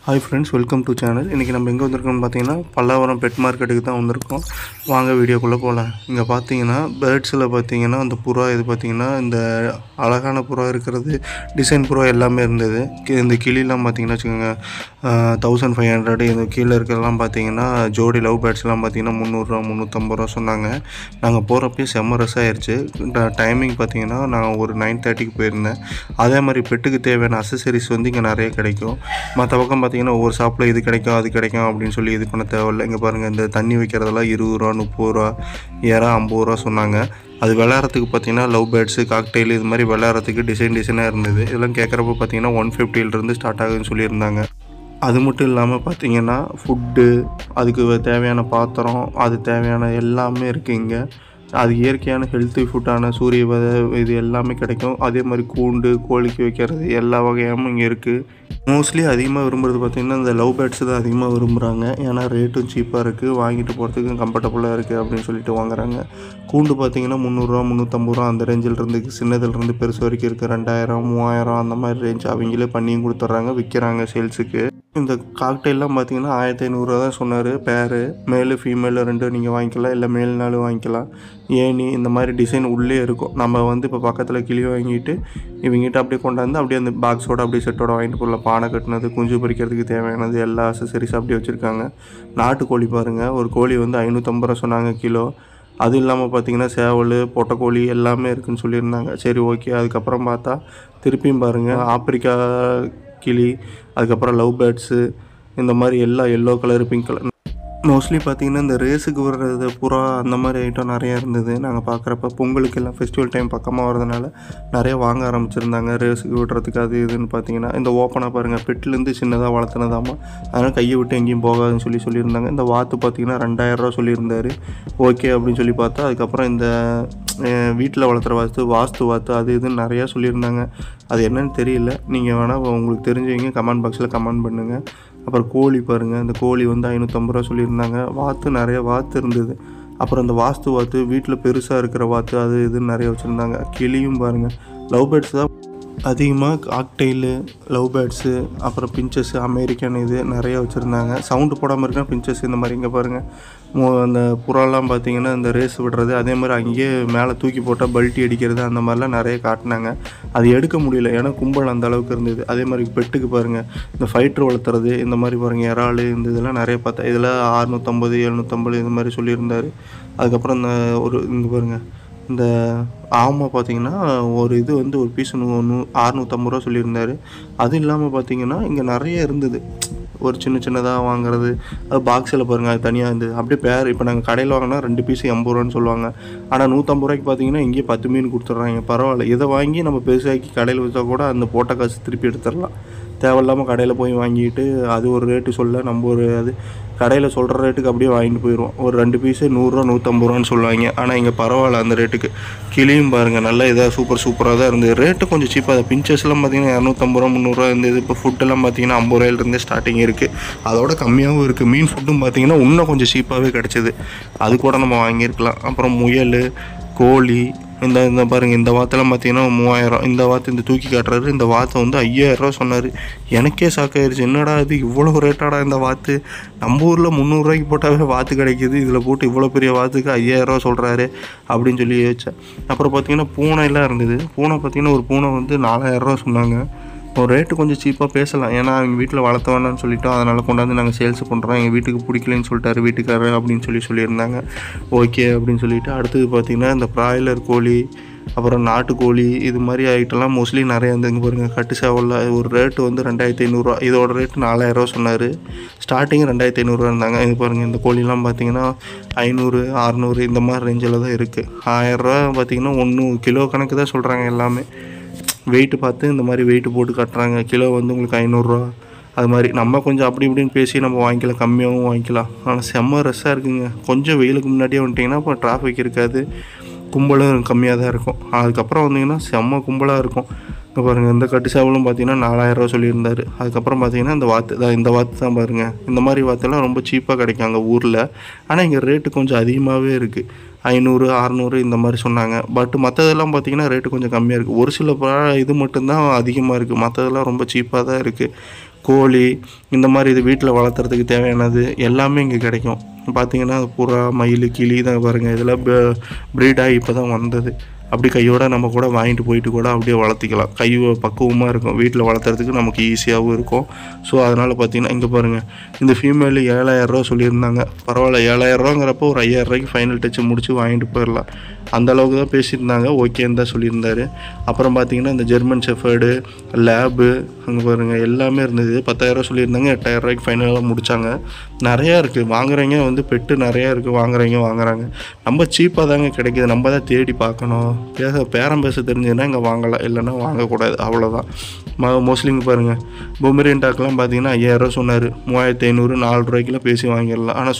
Hi friends, welcome to channel. இன்றைக்கி நம்ம எங்கே வந்திருக்கோம்னு பார்த்தீங்கன்னா பல்லாவரம் பெட் மார்க்கெட்டுக்கு தான் வந்திருக்கோம். வாங்க வீடியோக்குள்ளே போகலாம். இங்கே பார்த்தீங்கன்னா பேர்ட்ஸில் பார்த்தீங்கன்னா அந்த புறா இது பார்த்தீங்கன்னா இந்த அழகான புறா இருக்கிறது, டிசைன் புறா எல்லாமே இருந்தது. இந்த கிளிலாம் பார்த்தீங்கன்னா வச்சுக்கோங்க 1500. இந்த கீழே இருக்கிறதெல்லாம் பார்த்தீங்கன்னா ஜோடி லவ் பேர்ட்ஸ்லாம் பார்த்தீங்கன்னா 300 350 ரூபா சொன்னாங்க. நாங்கள் போகிறப்பயே செம்ம ரஸ் ஆயிடுச்சு. டைமிங் பார்த்தீங்கன்னா நான் ஒரு 9:30க்கு போயிருந்தேன். அதே மாதிரி பெட்டுக்கு தேவையான அசசரிஸ் வந்து இங்கே நிறைய கிடைக்கும். மற்ற பக்கம் பார்த்தீங்கன்னா ஒவ்வொரு ஷாப்பில் இது கிடைக்கும் அது கிடைக்கும் அப்படின்னு சொல்லி இது பண்ண தேவையில்லை. இங்கே பாருங்கள், இந்த தண்ணி வைக்கிறதெல்லாம் 20 ரூபா 30 ரூபா, ஏறா 50 ரூபா சொன்னாங்க. அது விளையாடுறதுக்கு பார்த்தீங்கன்னா லவ் பேர்ட்ஸு, காக்டெயில் இது மாதிரி விளையாடுறதுக்கு டிசைனாக இருந்தது. இதெல்லாம் கேட்குறப்ப பார்த்தீங்கன்னா 150லேருந்து ஸ்டார்ட் ஆகுதுன்னு சொல்லியிருந்தாங்க. அது மட்டும் இல்லாமல் பார்த்தீங்கன்னா ஃபுட்டு, அதுக்கு தேவையான பாத்திரம், அது தேவையான எல்லாமே இருக்குது இங்கே. அது இயற்கையான ஹெல்த்தி ஃபுட்டான சூரிய இது எல்லாமே கிடைக்கும். அதே மாதிரி கூண்டு, கோழிக்கு வைக்கிறது எல்லா வகையாகவும் இங்கே இருக்குது. மோஸ்ட்லி அதிகமாக விரும்புகிறது பார்த்திங்கன்னா இந்த லவ் பேர்ட்ஸ் தான் அதிகமாக விரும்புகிறாங்க. ஏன்னா ரேட்டும் சீப்பாக இருக்குது, வாங்கிட்டு போகிறதுக்கும் கம்ஃபர்டபுளாக இருக்குது அப்படின்னு சொல்லிட்டு வாங்குறாங்க. கூண்டு பார்த்திங்கன்னா 300 ரூபா 350 ரூபா அந்த ரேஞ்சில் இருந்து சின்னதுலேருந்து பெருசு வரைக்கும் இருக்குது. 2000 3000 அந்த மாதிரி ரேஞ்ச் அவங்களே பண்ணியும் கொடுத்துட்றாங்க, விற்கிறாங்க சேல்ஸுக்கு. இந்த காக்டெயிலாம் பார்த்தீங்கன்னா 1500 ரூபா தான் சொன்னார் பேரு. மேலு ஃபீமேலு ரெண்டும் நீங்கள் வாங்கிக்கலாம், இல்லை மேல்னாலும் வாங்கிக்கலாம். ஏணி இந்த மாதிரி டிசைன் உள்ளே இருக்கும். நம்ம வந்து இப்போ பக்கத்தில் கிளி வாங்கிட்டு இவங்ககிட்ட அப்படியே கொண்டாந்து அப்படியே அந்த பாக்ஸோடு அப்படியே செட்டோட வாங்கிட்டு போகலாம். பானை கட்டினது, குஞ்சு பறிக்கிறதுக்கு தேவையானது எல்லா அசசரிஸ் அப்படியே வச்சுருக்காங்க. நாட்டுக்கோழி பாருங்கள், ஒரு கோழி வந்து 550 ரூபா சொன்னாங்க கிலோ. அது இல்லாமல் பார்த்தீங்கன்னா சேவல், பொட்டைக்கோழி எல்லாமே இருக்குதுன்னு சொல்லியிருந்தாங்க. சரி, ஓகே. அதுக்கப்புறம் பார்த்தா திருப்பியும் பாருங்கள் ஆப்பிரிக்கா கிளி, அதுக்கப்புறம் லவ் பேர்ட்ஸு, இந்த மாதிரி எல்லா yellow colour, pink colour, mostly பார்த்திங்கன்னா இந்த ரேஸுக்கு வர்றது புறா அந்த மாதிரி ஐட்டம் நிறையா இருந்தது. நாங்கள் பார்க்குறப்ப பொங்கலுக்கு எல்லாம் ஃபெஸ்டிவல் டைம் பக்கமாக வரதுனால நிறைய வாங்க ஆரம்பிச்சிருந்தாங்க ரேஸுக்கு விடுறதுக்கு. அது இதுன்னு பார்த்தீங்கன்னா இந்த ஓப்பனாக பாருங்கள், பெட்டிலேருந்து சின்னதாக வளர்த்துனதாமா, அதனால் கையை விட்டு எங்கேயும் போகாதுன்னு சொல்லியிருந்தாங்க. இந்த வாத்து பார்த்திங்கன்னா 2000 ரூபா சொல்லியிருந்தார். ஓகே அப்படின்னு சொல்லி பார்த்தா அதுக்கப்புறம் இந்த வீட்டில் வளர்த்துற வாஸ்து வாத்து அது இதுன்னு நிறையா சொல்லியிருந்தாங்க. அது என்னன்னு தெரியல. நீங்கள் வேணால் உங்களுக்கு தெரிஞ்சவங்க கமெண்ட் பாக்ஸில் கமெண்ட் பண்ணுங்கள். அப்புறம் கோழி பாருங்கள், இந்த கோழி வந்து 550 ரூபா சொல்லியிருந்தாங்க. வாத்து நிறைய வாத்து இருந்தது. அப்புறம் இந்த வாஸ்து வாத்து, வீட்டில் பெருசாக இருக்கிற வாத்து அது இதுன்னு நிறைய வச்சுருந்தாங்க. கிளியும் பாருங்கள், லவ் பேர்ட்ஸ் தான் அதிகமாக, காக்டெயிலு, லவ் பேர்ட்ஸு, அப்புறம் பிஞ்சஸ்ஸு, அமெரிக்கன் இது நிறைய வச்சுருந்தாங்க. சவுண்டு போடாமல் இருக்கா பிஞ்சஸ் இந்த மாதிரி. இங்கே பாருங்கள், அந்த புறாலாம் பார்த்திங்கன்னா இந்த ரேஸ் விடுறது, அதே மாதிரி அங்கேயே மேலே தூக்கி போட்டால் பல்ட்டி அடிக்கிறது, அந்த மாதிரிலாம் நிறைய காட்டினாங்க. அது எடுக்க முடியல, ஏன்னா கும்பல் அந்த அளவுக்கு இருந்தது. அதே மாதிரி பெட்டுக்கு பாருங்கள், இந்த ஃபைட்ரு வளர்த்துறது, இந்த மாதிரி பாருங்கள் இறால், இந்த இதெல்லாம் நிறைய பார்த்தேன். இதில் 650 750 இது மாதிரி சொல்லியிருந்தார். அதுக்கப்புறம் இந்த இங்கே பாருங்கள், இந்த ஆமை பார்த்திங்கன்னா ஒரு இது வந்து ஒரு பீஸ் 650 ரூபா சொல்லியிருந்தார். அது இல்லாமல் பார்த்திங்கன்னா இங்கே நிறைய இருந்தது. ஒரு சின்னதாக வாங்குறது, அது பாக்ஸில் பாருங்கள், அது தனியாக இருந்தது. அப்படியே பேர் இப்போ நாங்கள் கடையில் வாங்கினா 2 பீஸ் 80 ரூபான்னு சொல்லுவாங்க. ஆனால் 150 ரூபாய்க்கு பார்த்தீங்கன்னா இங்கேயே 10 மீன் கொடுத்துட்றாங்க. பரவாயில்ல. இதை வாங்கி நம்ம பெருசாக்கி கடையில் வச்சா கூட அந்த போட்ட காசு திருப்பி எடுத்துடலாம். தேவையில்லாமல் கடையில் போய் வாங்கிட்டு அது ஒரு ரேட்டு சொல்ல, நம்ம ஒரு அது கடையில் சொல்கிற ரேட்டுக்கு அப்படியே வாங்கிட்டு போயிடுவோம். ஒரு 2 பீஸு 100 ரூபா 150 ரூபான்னு சொல்லுவாங்க. ஆனால் இங்கே பரவாயில்ல அந்த ரேட்டுக்கு. கிளியும் பாருங்கள், நல்லா இதாக சூப்பராக தான் இருந்தது. ரேட்டு கொஞ்சம் சீப்பாக. பிஞ்சஸ்லாம் பார்த்தீங்கன்னா 250 ரூபா 300 ரூபா இருந்தது. இப்போ ஃபுட்டெல்லாம் பார்த்தீங்கன்னா 50 ரூபாயிலிருந்தே ஸ்டார்டிங் இருக்குது. அதோட கம்மியாகவும் இருக்குது. மீன் ஃபுட்டும் பார்த்தீங்கன்னா இன்னும் கொஞ்சம் சீப்பாகவே கிடச்சிது. அது கூட நம்ம வாங்கியிருக்கலாம். அப்புறம் முயல், கோழி, இந்த பாருங்கள், இந்த வாத்தெல்லாம் பார்த்தீங்கன்னா 3000. இந்த வாத்து இந்த தூக்கி காட்டுறாரு. இந்த வாத்தை வந்து 5000 ரூபா சொன்னார். எனக்கே ஷாக்காயிருச்சு. என்னடா இது இவ்வளோ ரேட்டாடா இந்த வாத்து? நம்ம ஊரில் 300 ரூபாய்க்கு போட்டாவே வாத்து கிடைக்கிது, இதில் போட்டு இவ்வளோ பெரிய வாத்துக்கு 5000 ரூபா சொல்கிறாரு அப்படின்னு சொல்லி யோசித்தேன். அப்புறம் பார்த்தீங்கன்னா பூனைலாம் இருந்தது. பூனை பார்த்தீங்கன்னா ஒரு பூனை வந்து 4000 ரூபா சொன்னாங்க. ஒரு ரேட்டு கொஞ்சம் சீப்பாக பேசலாம், ஏன்னா அவங்க வீட்டில் வளர்த்த வேணான்னு சொல்லிட்டோம். அதனால் கொண்டாந்து நாங்கள் சேல்ஸ் பண்ணுறோம், எங்கள் வீட்டுக்கு பிடிக்கலன்னு சொல்லிட்டாரு வீட்டுக்காரர் அப்படின்னு சொல்லியிருந்தாங்க. ஓகே அப்படின்னு சொல்லிவிட்டு அடுத்தது பார்த்திங்கன்னா இந்த பிராய்லர் கோழி, அப்புறம் நாட்டுக்கோழி, இது மாதிரி ஐட்டம்லாம் மோஸ்ட்லி நிறையா இருந்துங்க. பாருங்கள், கட்டு சேவலில் ஒரு ரேட்டு வந்து 2500 ரூபா. இதோட ரேட்டு 4000 ரூபா சொன்னார். ஸ்டார்டிங் 2500 ரூபா இருந்தாங்க. இது பாருங்கள், இந்த கோழிலாம் பார்த்திங்கன்னா 500 600 இந்த மாதிரி ரேஞ்சில் தான் இருக்குது. 1000 ரூபா பார்த்திங்கன்னா 1 கிலோ கணக்கு தான் சொல்கிறாங்க எல்லாமே. வெயிட்டு பார்த்து இந்த மாதிரி வெயிட்டு போட்டு கட்டுறாங்க. கிலோ வந்து உங்களுக்கு 500 ரூபா. அது மாதிரி நம்ம கொஞ்சம் அப்படி இப்படின்னு பேசி நம்ம வாங்கிக்கலாம், கம்மியாகவும் வாங்கிக்கலாம். ஆனால் செம்ம ரஷ்ஷாக இருக்குங்க. கொஞ்சம் வெயிலுக்கு முன்னாடியே வந்துட்டிங்கன்னா இப்போ டிராஃபிக் இருக்காது, கும்பலும் கம்மியாக தான் இருக்கும். அதுக்கப்புறம் வந்தீங்கன்னா செம்ம கும்பலாக இருக்கும். இப்போ பாருங்கள், இந்த கட்டு சேவலும் பார்த்தீங்கன்னா 4000 ரூபா சொல்லியிருந்தார். அதுக்கப்புறம் பார்த்தீங்கன்னா இந்த வாத்து தான் பாருங்கள். இந்த மாதிரி வாத்தெல்லாம் ரொம்ப சீப்பாக கிடைக்கும் அங்கே ஊரில். ஆனால் இங்கே ரேட்டு கொஞ்சம் அதிகமாகவே இருக்குது. 500, 600 இந்த மாதிரி சொன்னாங்க. பட் மற்றதெல்லாம் பார்த்தீங்கன்னா ரேட்டு கொஞ்சம் கம்மியாக இருக்குது. ஒரு சில இது மட்டும்தான் அதிகமாக இருக்குது. மற்றதெல்லாம் ரொம்ப சீப்பாக தான் இருக்குது. கோழி இந்த மாதிரி இது வீட்டில் வளர்த்துறதுக்கு தேவையானது எல்லாமே இங்கே கிடைக்கும். பார்த்தீங்கன்னா புறா, மயில், கிளி தான் பாருங்கள். இதெல்லாம் ப்ரீடாகி இப்போ தான் வந்தது. அப்படி கையோடு நம்ம கூட வாங்கிட்டு போயிட்டு கூட அப்படியே வளர்த்திக்கலாம். கை பக்குவமாக இருக்கும். வீட்டில் வளர்த்துறதுக்கு நமக்கு ஈஸியாகவும் இருக்கும். ஸோ அதனால் பார்த்தீங்கன்னா இங்கே பாருங்கள், இந்த ஃபீமேலு 7000 சொல்லியிருந்தாங்க. பரவாயில்ல, 7000ங்கிறப்போ ஒரு 5000 ஃபைனல் டச்சு முடிச்சு வாங்கிட்டு போயிடலாம். அந்த அளவுக்கு தான் பேசியிருந்தாங்க. ஓகேன்னு தான் சொல்லியிருந்தாரு. அப்புறம் பார்த்தீங்கன்னா இந்த ஜெர்மன் ஷெஃபர்டு, லேபு அங்கே பாருங்கள் எல்லாமே இருந்தது. 10,000 சொல்லியிருந்தாங்க. 8000 ஃபைனலாக முடித்தாங்க. நிறையா இருக்குது. வாங்குறவங்க பெட்டு நிறையா இருக்குது. வாங்குறாங்க. நம்ம சீப்பாக தாங்க கிடைக்கிது. நம்ம தான் தேடி பார்க்கணும். பேரம் பேச தெரிஞ்சதுன்னா இங்கே வாங்கலாம், இல்லைன்னா வாங்கக்கூடாது. அவ்வளோதான். மோஸ்ட்லி இங்கே பாருங்கள், பொமேரியன் டாக்லாம் பார்த்தீங்கன்னா 5000 சொன்னார். 3500, 4 ரூபாய்க்குலாம் பேசி வாங்கிடலாம். ஆனால்